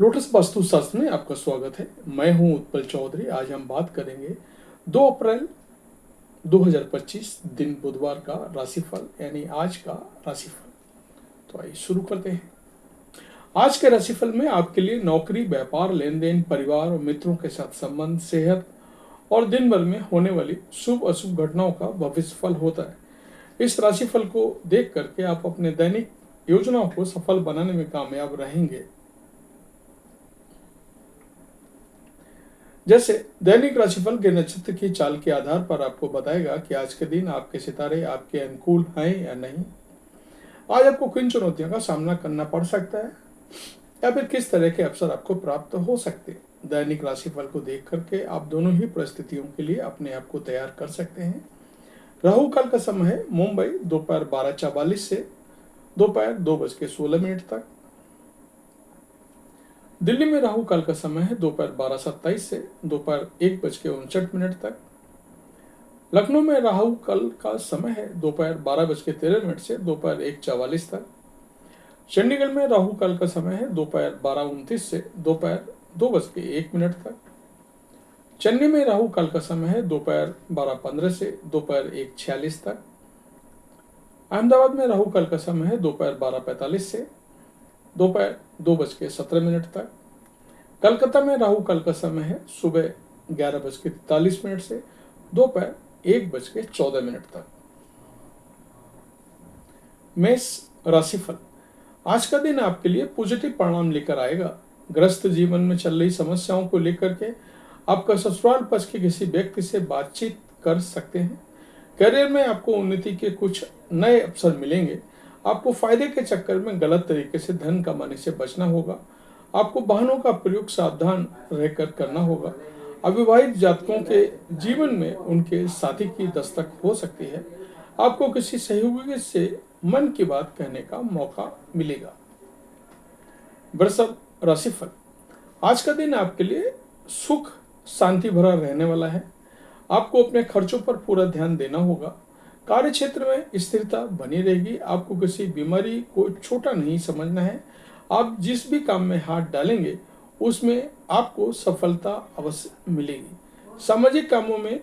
Lotus वास्तुशास्त्र में आपका स्वागत है। मैं हूं उत्पल चौधरी। आज हम बात करेंगे 2 अप्रैल 2025 दिन बुधवार का राशिफल यानी आज का राशिफल। तो आइए शुरू करते हैं। आज के राशिफल में आपके लिए नौकरी, व्यापार, लेन देन, परिवार और मित्रों के साथ संबंध, सेहत और दिन भर में होने वाली शुभ अशुभ घटनाओं का भविष्यफल होता है। इस राशिफल को देख करके आप अपने दैनिक योजनाओं को सफल बनाने में कामयाब रहेंगे। जैसे दैनिक राशिफल के नक्षत्र की चाल के आधार पर आपको बताएगा कि आज के दिन आपके सितारे आपके अनुकूल हैं या नहीं। आज आपको किन चुनौतियों का सामना करना पड़ सकता है या फिर किस तरह के अवसर आपको प्राप्त हो सकते हैं। दैनिक राशिफल को देख करके आप दोनों ही परिस्थितियों के लिए अपने आप को तैयार कर सकते हैं। राहु काल का समय है मुंबई दोपहर 12:44 से दोपहर 2:16 तक। दिल्ली में राहु काल का समय है दोपहर 12:27 से दोपहर 1:59 तक। लखनऊ में राहु काल का समय है दोपहर 12:13 से दोपहर 1:44 तक। चंडीगढ़ में राहु काल का समय है दोपहर 12:29 से दोपहर 2:01 तक। चेन्नई में राहु काल का समय है दोपहर 12:15 से दोपहर 1:46 तक। अहमदाबाद में राहु काल का समय है दोपहर 12:45 से दोपहर 2:17 तक। कलकत्ता में राहु काल का समय है सुबह 11:43 से दोपहर 1:14 तक। मेष राशिफल। आज का दिन आपके लिए पॉजिटिव परिणाम लेकर आएगा। ग्रस्त जीवन में चल रही समस्याओं को लेकर के आपका ससुराल पक्ष के किसी व्यक्ति से बातचीत कर सकते हैं। करियर में आपको उन्नति के कुछ नए अवसर मिलेंगे। आपको फायदे के चक्कर में गलत तरीके से धन कमाने से बचना होगा। आपको वाहनों का प्रयोग सावधान रहकर करना होगा। अविवाहित जातकों के जीवन में उनके साथी की दस्तक हो सकती है। आपको किसी सहयोगी से मन की बात कहने का मौका मिलेगा। वृषभ राशिफल। आज का दिन आपके लिए सुख शांति भरा रहने वाला है। आपको अपने खर्चों पर पूरा ध्यान देना होगा। कार्य क्षेत्र में स्थिरता बनी रहेगी। आपको किसी बीमारी को छोटा नहीं समझना है। आप जिस भी काम में हाथ डालेंगे उसमें आपको सफलता अवश्य मिलेगी। सामाजिक कामों में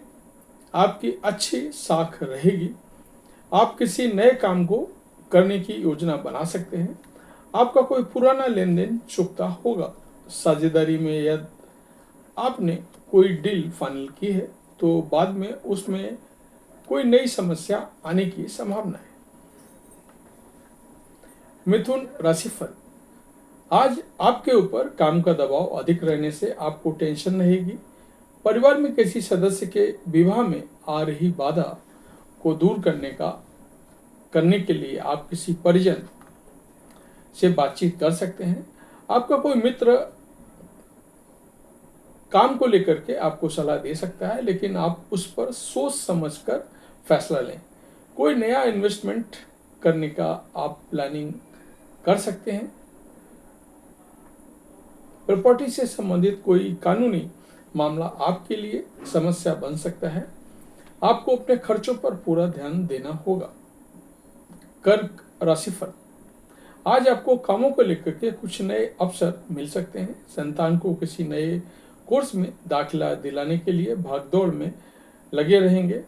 आपकी अच्छी साख रहेगी। आप किसी नए काम को करने की योजना बना सकते हैं। आपका कोई पुराना लेन देन चुकता होगा। साझेदारी में यदि आपने कोई डील फाइनल की है तो बाद में उसमें कोई नई समस्या आने की संभावना है। मिथुन राशिफल। आज आपके ऊपर काम का दबाव अधिक रहने से आपको टेंशन रहेगी। परिवार में किसी सदस्य के विवाह में आ रही बाधा को दूर करने के लिए आप किसी परिजन से बातचीत कर सकते हैं। आपका कोई मित्र काम को लेकर के आपको सलाह दे सकता है, लेकिन आप उस पर सोच समझकर फैसला लें। कोई नया इन्वेस्टमेंट करने का आप प्लानिंग कर सकते हैं। प्रॉपर्टी से संबंधित कोई कानूनी मामला आपके लिए समस्या बन सकता है। आपको अपने खर्चों पर पूरा ध्यान देना होगा। कर्क राशिफल। आज आपको कामों को लेकर के कुछ नए अवसर मिल सकते हैं। संतान को किसी नए कोर्स में दाखिला दिलाने के लिए भागदौड़ में लगे रहेंगे।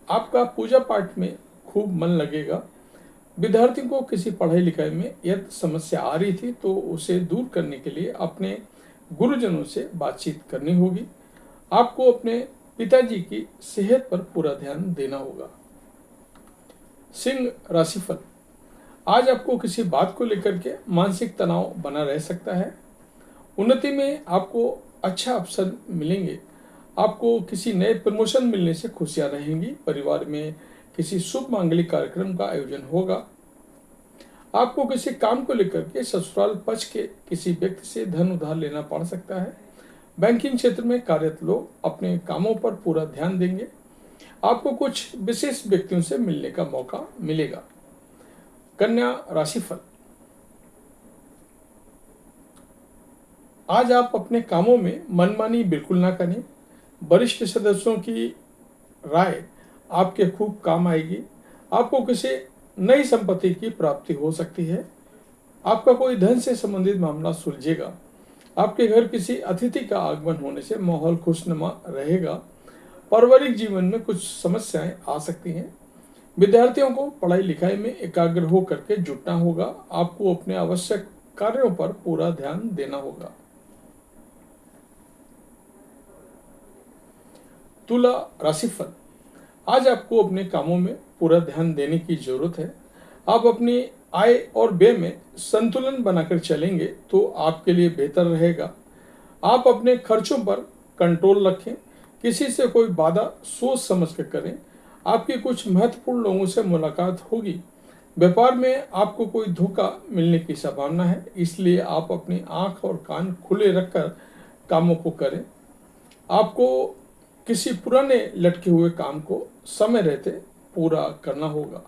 आपका पूजा पाठ में खूब मन लगेगा। विद्यार्थियों को किसी पढ़ाई लिखाई में यदि समस्या आ रही थी तो उसे दूर करने के लिए अपने गुरुजनों से बातचीत करनी होगी। आपको अपने पिताजी की सेहत पर पूरा ध्यान देना होगा। सिंह राशिफल। आज आपको किसी बात को लेकर के मानसिक तनाव बना रह सकता है। उन्नति में आपको अच्छा अवसर मिलेंगे। आपको किसी नए प्रमोशन मिलने से खुशियां रहेंगी। परिवार में किसी शुभ मांगलिक कार्यक्रम का आयोजन होगा। आपको किसी काम को लेकर के ससुराल पक्ष के किसी व्यक्ति से धन उधार लेना पड़ सकता है। बैंकिंग क्षेत्र में कार्यरत लोग अपने कामों पर पूरा ध्यान देंगे। आपको कुछ विशेष व्यक्तियों से मिलने का मौका मिलेगा। कन्या राशिफल। आज आप अपने कामों में मनमानी बिल्कुल ना करें। वरिष्ठ सदस्यों की राय आपके खूब काम आएगी। आपको किसी नई संपत्ति की प्राप्ति हो सकती है। आपका कोई धन से संबंधित मामला सुलझेगा। आपके घर किसी अतिथि का आगमन होने से माहौल खुशनुमा रहेगा। पारिवारिक जीवन में कुछ समस्याएं आ सकती हैं। विद्यार्थियों को पढ़ाई लिखाई में एकाग्र होकर के जुटना होगा। आपको अपने आवश्यक कार्यों पर पूरा ध्यान देना होगा। तुला राशिफल, आज आपको अपने कामों में पूरा ध्यान देने की जरूरत है। आप अपनी आय और व्यय में संतुलन बनाकर चलेंगे तो आपके लिए बेहतर रहेगा। आप अपने खर्चों पर कंट्रोल रखें। किसी से कोई बाधा सोच समझ कर करें। आपकी कुछ महत्वपूर्ण लोगों से मुलाकात होगी। व्यापार में आपको कोई धोखा मिलने की संभावना है, इसलिए आप अपनी आंख और कान खुले रखकर कामों को करें। आपको किसी पुराने लटके हुए काम को समय रहते पूरा करना होगा।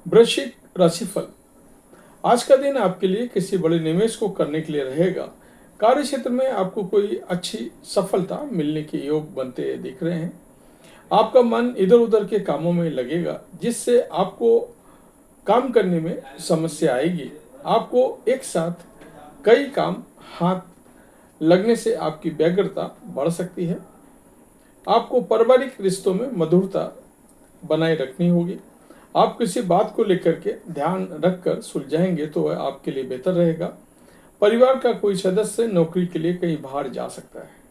वृश्चिक राशिफल, आज का दिन आपके लिए किसी बड़े निवेश को करने के लिए रहेगा। कार्य क्षेत्र में आपको कोई अच्छी सफलता मिलने के योग बनते दिख रहे हैं। आपका मन इधर उधर के कामों में लगेगा, जिससे आपको काम करने में समस्या आएगी। आपको एक साथ कई काम हाथ लगने से आपकी व्यग्रता बढ़ सकती है। आपको पारिवारिक रिश्तों में मधुरता बनाए रखनी होगी। आप किसी बात को लेकर के ध्यान रखकर सुलझाएंगे तो वह आपके लिए बेहतर रहेगा। परिवार का कोई सदस्य नौकरी के लिए कहीं बाहर जा सकता है।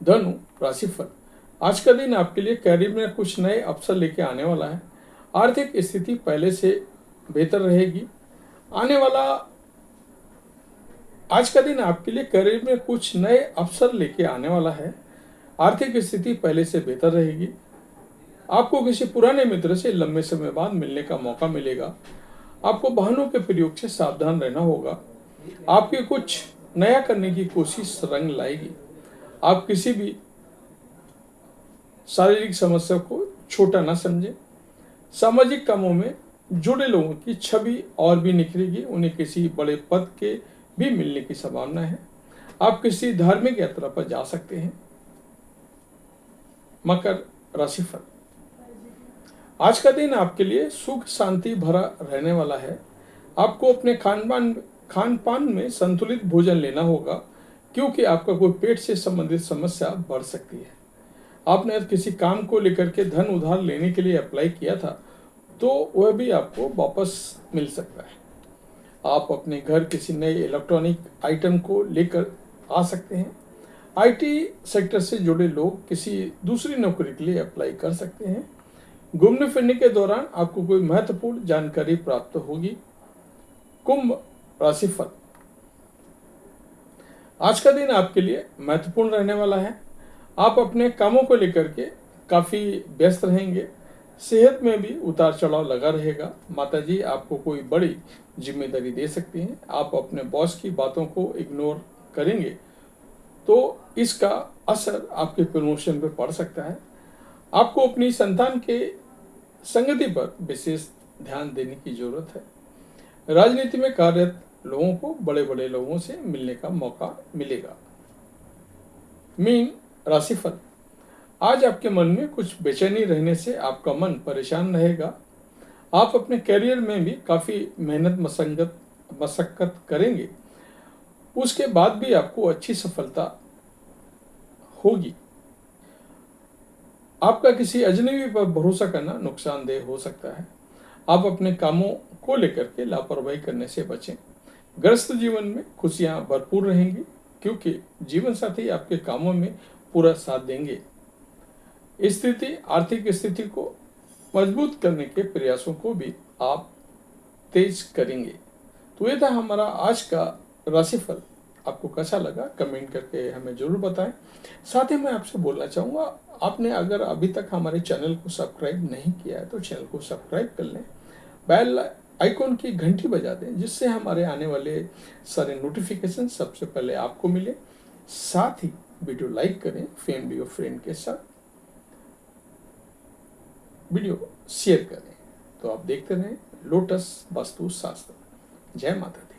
धनु राशिफल, आज का दिन आपके लिए कैरियर में कुछ नए अवसर लेके आने वाला है। आर्थिक स्थिति पहले से बेहतर रहेगी। आज का दिन आपके लिए करियर में कुछ नए अवसर लेके आने वाला है। आर्थिक स्थिति पहले से बेहतर रहेगी। आपको किसी पुराने मित्र से लंबे समय बाद मिलने का मौका मिलेगा। आपको वाहनों के प्रयोग से सावधान रहना होगा। आपकी कुछ नया करने की कोशिश रंग लाएगी। आप किसी भी शारीरिक समस्या को छोटा न समझें। सामाजिक कामों में जुड़े लोगों की छवि और भी निखरेगी। उन्हें किसी बड़े पद के भी मिलने की संभावना है। आप किसी धार्मिक यात्रा पर जा सकते हैं। मकर राशिफल, आज का दिन आपके लिए सुख शांति भरा रहने वाला है। आपको अपने खान पान में संतुलित भोजन लेना होगा, क्योंकि आपका कोई पेट से संबंधित समस्या बढ़ सकती है। आपने किसी काम को लेकर के धन उधार लेने के लिए अप्लाई किया था, तो वह भी आपको वापस मिल सकता है। आप अपने घर किसी नए इलेक्ट्रॉनिक आइटम को लेकर आ सकते हैं। आईटी सेक्टर से जुड़े लोग किसी दूसरी नौकरी के लिए अप्लाई कर सकते हैं। घूमने फिरने के दौरान आपको कोई महत्वपूर्ण जानकारी प्राप्त होगी। कुंभ राशिफल, आज का दिन आपके लिए महत्वपूर्ण रहने वाला है। आप अपने कामों को लेकर के काफी व्यस्त रहेंगे। सेहत में भी उतार चढ़ाव लगा रहेगा। माताजी आपको कोई बड़ी जिम्मेदारी दे सकती हैं। आप अपने बॉस की बातों को इग्नोर करेंगे तो इसका असर आपके प्रमोशन पर पड़ सकता है। आपको अपनी संतान के संगति पर विशेष ध्यान देने की जरूरत है। राजनीति में कार्यरत लोगों को बड़े बड़े लोगों से मिलने का मौका मिलेगा। मीन राशिफल, आज आपके मन में कुछ बेचैनी रहने से आपका मन परेशान रहेगा। आप अपने करियर में भी काफी मेहनत मशक्कत करेंगे। उसके बाद भी आपको अच्छी सफलता होगी। आपका किसी अजनबी पर भरोसा करना नुकसानदेह हो सकता है। आप अपने कामों को लेकर के लापरवाही करने से बचें। ग्रस्त जीवन में खुशियां भरपूर रहेंगी, क्योंकि जीवन साथी आपके कामों में पूरा साथ देंगे। आर्थिक स्थिति को मजबूत करने के प्रयासों को भी आप तेज करेंगे। तो ये था हमारा आज का राशिफल। आपको कैसा लगा कमेंट करके हमें जरूर बताएं। साथ ही मैं आपसे बोलना चाहूँगा, आपने अगर अभी तक हमारे चैनल को सब्सक्राइब नहीं किया है तो चैनल को सब्सक्राइब कर लें। बेल आइकॉन की घंटी बजा दें, जिससे हमारे आने वाले सारे नोटिफिकेशन सबसे पहले आपको मिले। साथ ही वीडियो लाइक करें, फैमिली और फ्रेंड के साथ वीडियो शेयर करें। तो आप देखते रहें लोटस वास्तु शास्त्र। जय माता दी।